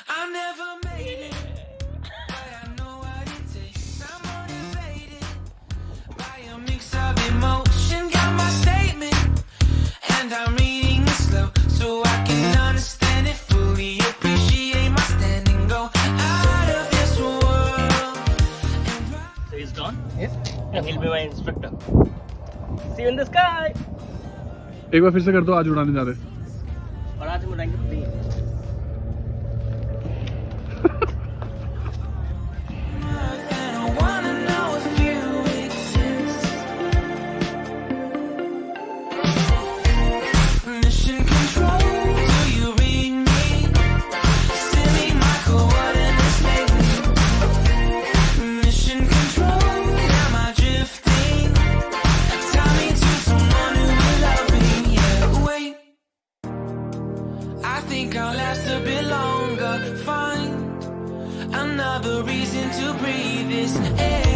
I never made it, but I know what it takes. I'm motivated by a mix of emotion. Got my statement, and I'm reading it slow so I can understand it fully. Appreciate my standing, go out of this world. So he's gone, Yes. and he'll be my instructor. See you in the sky. एक बार फिर से कर दो, आज उड़ाने जा रहे हैं। और आज हम उड़ाएंगे plane. And I wanna know if you exist. Mission control, do you read me? Send me my coordinates lately. Mission control, am I drifting? Tie me to someone who will love me. Yeah, wait. I think I'll last a bit longer. Find another reason to breathe this air.